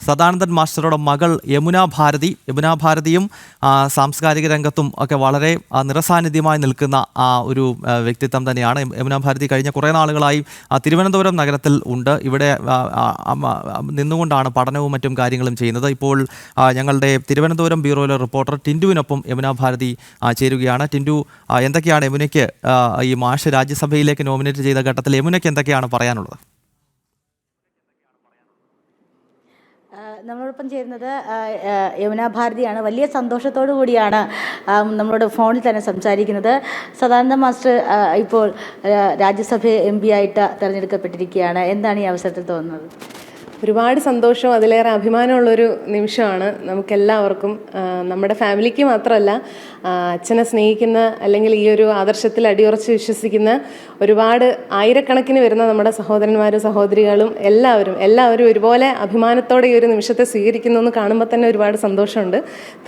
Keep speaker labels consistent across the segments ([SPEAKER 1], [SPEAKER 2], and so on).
[SPEAKER 1] സദാനന്ദൻ മാസ്റ്ററുടെ മകൾ യമുന ഭാരതിയും സാംസ്കാരിക രംഗത്തും ഒക്കെ വളരെ നിറസാന്നിധ്യമായി നിൽക്കുന്ന ഒരു വ്യക്തിത്വം തന്നെയാണ്. യമുന ഭാരതി കഴിഞ്ഞ കുറേ നാളുകളായി തിരുവനന്തപുരം നഗരത്തിൽ ഉണ്ട്. ഇവിടെ നിന്നുകൊണ്ടാണ് പഠനവും മറ്റും കാര്യങ്ങളും ചെയ്യുന്നത്. ഇപ്പോൾ ഞങ്ങളുടെ തിരുവനന്തപുരം ബ്യൂറോയിലെ റിപ്പോർട്ടർ ടിൻഡുവിനൊപ്പം യമുന ഭാരതി ചേരുകയാണ്. ടിൻഡു, എന്തൊക്കെയാണ് യമുനയ്ക്ക് ഈ മാഷ് രാജ്യസഭയിലേക്ക് നോമിനേറ്റ് ചെയ്ത ഘട്ടത്തിൽ യമുനയ്ക്ക് എന്തൊക്കെയാണ് പറയാനുള്ളത്?
[SPEAKER 2] നമ്മളോടൊപ്പം ചേരുന്നത് യമുന ഭാരതിയാണ്. വലിയ സന്തോഷത്തോടു കൂടിയാണ് നമ്മളോട് ഫോണിൽ തന്നെ സംസാരിക്കുന്നത്. സദാനന്ദ മാസ്റ്റർ ഇപ്പോൾ രാജ്യസഭ MP ആയിട്ട് തിരഞ്ഞെടുക്കപ്പെട്ടിരിക്കുകയാണ്. എന്താണ് ഈ അവസരത്തിൽ തോന്നുന്നത്?
[SPEAKER 3] ഒരുപാട് സന്തോഷവും അതിലേറെ അഭിമാനമുള്ളൊരു നിമിഷമാണ് നമുക്കെല്ലാവർക്കും. നമ്മുടെ ഫാമിലിക്ക് മാത്രമല്ല, അച്ഛനെ സ്നേഹിക്കുന്ന അല്ലെങ്കിൽ ഈ ഒരു ആദർശത്തിൽ അടിയുറച്ച് വിശ്വസിക്കുന്ന ഒരുപാട് ആയിരക്കണക്കിന് വരുന്ന നമ്മുടെ സഹോദരന്മാരും സഹോദരികളും എല്ലാവരും ഒരുപോലെ അഭിമാനത്തോടെ ഈ ഒരു നിമിഷത്തെ സ്വീകരിക്കുന്നു എന്ന് കാണുമ്പോൾ തന്നെ ഒരുപാട് സന്തോഷമുണ്ട്.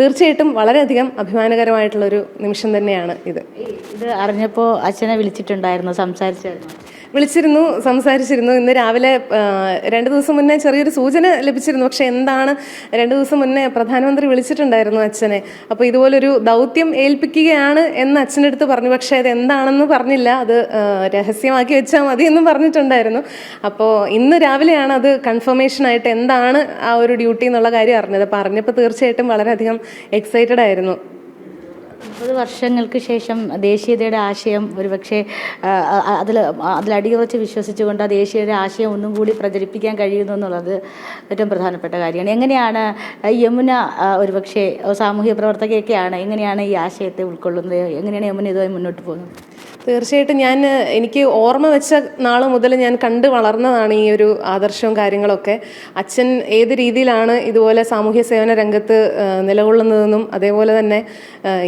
[SPEAKER 3] തീർച്ചയായിട്ടും വളരെയധികം അഭിമാനകരമായിട്ടുള്ളൊരു നിമിഷം തന്നെയാണ് ഇത്.
[SPEAKER 2] അറിഞ്ഞപ്പോൾ അച്ഛനെ വിളിച്ചിട്ടുണ്ടായിരുന്നു,
[SPEAKER 3] സംസാരിച്ചിരുന്നു. ഇന്ന് രാവിലെ 2 ദിവസം മുന്നേ ചെറിയൊരു സൂചന ലഭിച്ചിരുന്നു. പക്ഷെ എന്താണ്, 2 ദിവസം മുന്നേ പ്രധാനമന്ത്രി വിളിച്ചിട്ടുണ്ടായിരുന്നു അച്ഛനെ. അപ്പോൾ ഇതുപോലൊരു ദൗത്യം ഏൽപ്പിക്കുകയാണ് എന്ന് അച്ഛൻ്റെ അടുത്ത് പറഞ്ഞു. പക്ഷേ അത് എന്താണെന്ന് പറഞ്ഞില്ല, അത് രഹസ്യമാക്കി വെച്ചാൽ മതി എന്നും പറഞ്ഞിട്ടുണ്ടായിരുന്നു. അപ്പോൾ ഇന്ന് രാവിലെയാണ് അത് കൺഫർമേഷനായിട്ട് എന്താണ് ആ ഒരു ഡ്യൂട്ടി എന്നുള്ള കാര്യം അറിഞ്ഞത്. അപ്പോൾ അറിഞ്ഞപ്പോൾ തീർച്ചയായിട്ടും വളരെയധികം എക്സൈറ്റഡ് ആയിരുന്നു.
[SPEAKER 2] 30 വർഷങ്ങൾക്ക് ശേഷം ദേശീയതയുടെ ആശയം ഒരുപക്ഷെ അതിലടിയുറച്ച് വിശ്വസിച്ചുകൊണ്ട് ആ ദേശീയതയുടെ ആശയം ഒന്നും കൂടി പ്രചരിപ്പിക്കാൻ കഴിയുന്നു എന്നുള്ളത് ഏറ്റവും പ്രധാനപ്പെട്ട കാര്യമാണ്. എങ്ങനെയാണ് യമുന, ഒരുപക്ഷെ സാമൂഹ്യ പ്രവർത്തകയൊക്കെയാണ്, എങ്ങനെയാണ് ഈ ആശയത്തെ ഉൾക്കൊള്ളുന്നത്? എങ്ങനെയാണ് യമുന ഇതുമായി മുന്നോട്ട് പോകുന്നത്?
[SPEAKER 3] തീർച്ചയായിട്ടും എനിക്ക് ഓർമ്മ വെച്ച നാൾ മുതൽ ഞാൻ കണ്ടു വളർന്നതാണ് ഈ ഒരു ആദർശവും കാര്യങ്ങളൊക്കെ. അച്ഛൻ ഏത് രീതിയിലാണ് ഇതുപോലെ സാമൂഹ്യ സേവന രംഗത്ത് നിലകൊള്ളുന്നതെന്നും അതേപോലെ തന്നെ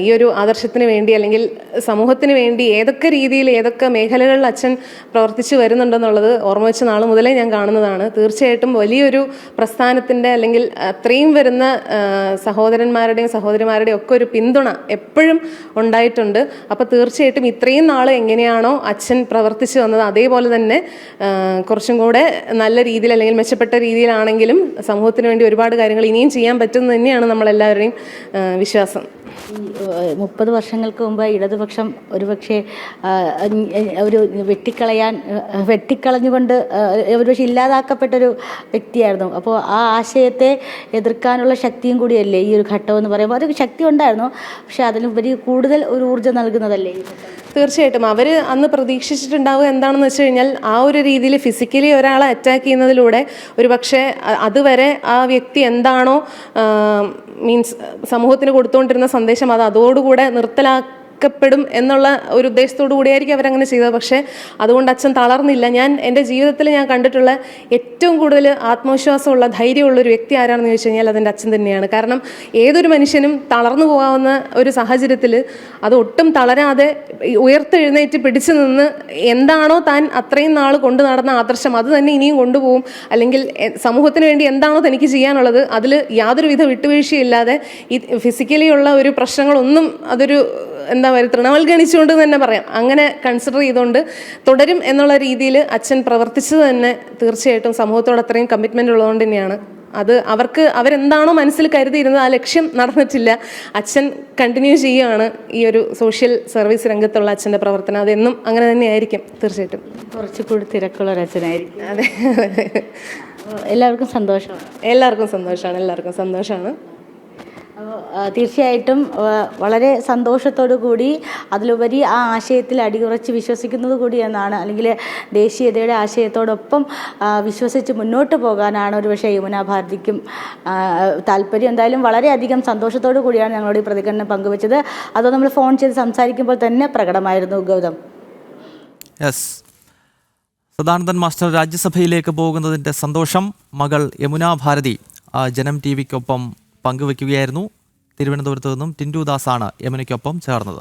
[SPEAKER 3] ഈ ഒരു ആദർശത്തിന് വേണ്ടി അല്ലെങ്കിൽ സമൂഹത്തിന് വേണ്ടി ഏതൊക്കെ രീതിയിൽ ഏതൊക്കെ മേഖലകളിൽ അച്ഛൻ പ്രവർത്തിച്ചു വരുന്നുണ്ടെന്നുള്ളത് ഓർമ്മ വെച്ച നാൾ മുതലേ ഞാൻ കാണുന്നതാണ്. തീർച്ചയായിട്ടും വലിയൊരു പ്രസ്ഥാനത്തിൻ്റെ അല്ലെങ്കിൽ അത്രയും വരുന്ന സഹോദരന്മാരുടെയും സഹോദരിമാരുടെയും ഒക്കെ ഒരു പിന്തുണ എപ്പോഴും ഉണ്ടായിട്ടുണ്ട്. അപ്പോൾ തീർച്ചയായിട്ടും ഇത്രയും നാൾ എങ്ങനെയാണോ അച്ഛൻ പ്രവർത്തിച്ചു വന്നത് അതേപോലെ തന്നെ കുറച്ചും കൂടെ നല്ല രീതിയിൽ അല്ലെങ്കിൽ മെച്ചപ്പെട്ട രീതിയിലാണെങ്കിലും സമൂഹത്തിന് വേണ്ടി ഒരുപാട് കാര്യങ്ങൾ ഇനിയും ചെയ്യാൻ പറ്റുമെന്ന് തന്നെയാണ് നമ്മളെല്ലാവരുടെയും വിശ്വാസം.
[SPEAKER 2] 30 വർഷങ്ങൾക്ക് മുമ്പ് ഇടതുപക്ഷം ഒരുപക്ഷെ ഒരു വെട്ടിക്കളഞ്ഞുകൊണ്ട് ഒരുപക്ഷെ ഇല്ലാതാക്കപ്പെട്ടൊരു വ്യക്തിയായിരുന്നു. അപ്പോൾ ആ ആശയത്തെ എതിർക്കാനുള്ള ശക്തിയും കൂടിയല്ലേ ഈ ഒരു ഘട്ടം എന്ന് പറയുമ്പോൾ? അത് ശക്തി ഉണ്ടായിരുന്നു, പക്ഷെ അതിനുപരി കൂടുതൽ ഒരു ഊർജ്ജം നൽകുന്നതല്ലേ?
[SPEAKER 3] തീർച്ചയായിട്ടും അവർ അന്ന് പ്രതീക്ഷിച്ചിട്ടുണ്ടാവുക എന്താണെന്ന് വെച്ച് കഴിഞ്ഞാൽ ആ ഒരു രീതിയിൽ ഫിസിക്കലി ഒരാളെ അറ്റാക്ക് ചെയ്യുന്നതിലൂടെ ഒരു പക്ഷേ അതുവരെ ആ വ്യക്തി എന്താണോ മീൻസ് സമൂഹത്തിന് കൊടുത്തുകൊണ്ടിരുന്ന സന്ദേശം അത് അതോടുകൂടെ പ്പെടും എന്നുള്ള ഒരു ഉദ്ദേശത്തോടു കൂടിയായിരിക്കും അവരങ്ങനെ ചെയ്തത്. പക്ഷേ അതുകൊണ്ട് അച്ഛൻ തളർന്നില്ല. എൻ്റെ ജീവിതത്തിൽ ഞാൻ കണ്ടിട്ടുള്ള ഏറ്റവും കൂടുതൽ ആത്മവിശ്വാസമുള്ള ധൈര്യമുള്ള ഒരു വ്യക്തി ആരാണെന്ന് ചോദിച്ചു കഴിഞ്ഞാൽ അതെൻ്റെ അച്ഛൻ തന്നെയാണ്. കാരണം ഏതൊരു മനുഷ്യനും തളർന്നു പോകാവുന്ന ഒരു സാഹചര്യത്തിൽ അത് ഒട്ടും തളരാതെ ഉയർത്തെഴുന്നേറ്റ് പിടിച്ചു നിന്ന് എന്താണോ താൻ അത്രയും നാൾ കൊണ്ടു നടന്ന ആദർശം അത് തന്നെ ഇനിയും കൊണ്ടുപോകും, അല്ലെങ്കിൽ സമൂഹത്തിന് വേണ്ടി എന്താണോ തനിക്ക് ചെയ്യാനുള്ളത് അതിൽ യാതൊരുവിധ വിട്ടുവീഴ്ചയില്ലാതെ ഈ ഫിസിക്കലി ഉള്ള ഒരു പ്രശ്നങ്ങളൊന്നും അതൊരു തൃണവൽഗണിച്ചുകൊണ്ട് തന്നെ പറയാം, അങ്ങനെ കൺസിഡർ ചെയ്തുകൊണ്ട് തുടരും എന്നുള്ള രീതിയിൽ അച്ഛൻ പ്രവർത്തിച്ചത് തന്നെ തീർച്ചയായിട്ടും സമൂഹത്തോട് അത്രയും കമ്മിറ്റ്മെൻ്റ് ഉള്ളതുകൊണ്ട് തന്നെയാണ്. അത് അവരെന്താണോ മനസ്സിൽ കരുതിയിരുന്നത് ആ ലക്ഷ്യം നടന്നിട്ടില്ല. അച്ഛൻ കണ്ടിന്യൂ ചെയ്യുകയാണ് ഈ ഒരു സോഷ്യൽ സർവീസ് രംഗത്തുള്ള അച്ഛൻ്റെ പ്രവർത്തനം. അതെന്നും അങ്ങനെ തന്നെയായിരിക്കും. തീർച്ചയായിട്ടും
[SPEAKER 2] കുറച്ചുകൂടി തിരക്കുള്ള ഒരു അച്ഛനായിരിക്കും.
[SPEAKER 3] അതെ,
[SPEAKER 2] എല്ലാവർക്കും
[SPEAKER 3] സന്തോഷമാണ്.
[SPEAKER 2] തീർച്ചയായിട്ടും വളരെ സന്തോഷത്തോടു കൂടി അതിലുപരി ആ ആശയത്തിൽ അടിയുറച്ച് വിശ്വസിക്കുന്നത് കൂടി എന്നാണ്, അല്ലെങ്കിൽ ദേശീയതയുടെ ആശയത്തോടൊപ്പം വിശ്വസിച്ച് മുന്നോട്ട് പോകാനാണ് ഒരുപക്ഷെ യമുന ഭാരതിക്കും താല്പര്യം. എന്തായാലും വളരെയധികം സന്തോഷത്തോടു കൂടിയാണ് ഞങ്ങളോട് ഈ പ്രതികരണം പങ്കുവച്ചത്. അതോ നമ്മൾ ഫോൺ ചെയ്ത് സംസാരിക്കുമ്പോൾ തന്നെ പ്രകടമായിരുന്നു. ഗൗതം,
[SPEAKER 1] സദാനന്ദൻ മാസ്റ്റർ രാജ്യസഭയിലേക്ക് പോകുന്നതിൻ്റെ സന്തോഷം മകൾ യമുന ഭാരതി ജനം TV-ക്കൊപ്പം പങ്കുവയ്ക്കുകയായിരുന്നു. തിരുവനന്തപുരത്ത് നിന്നും ടിൻഡു ദാസാണ് യമുനയ്ക്കൊപ്പം ചേർന്നത്.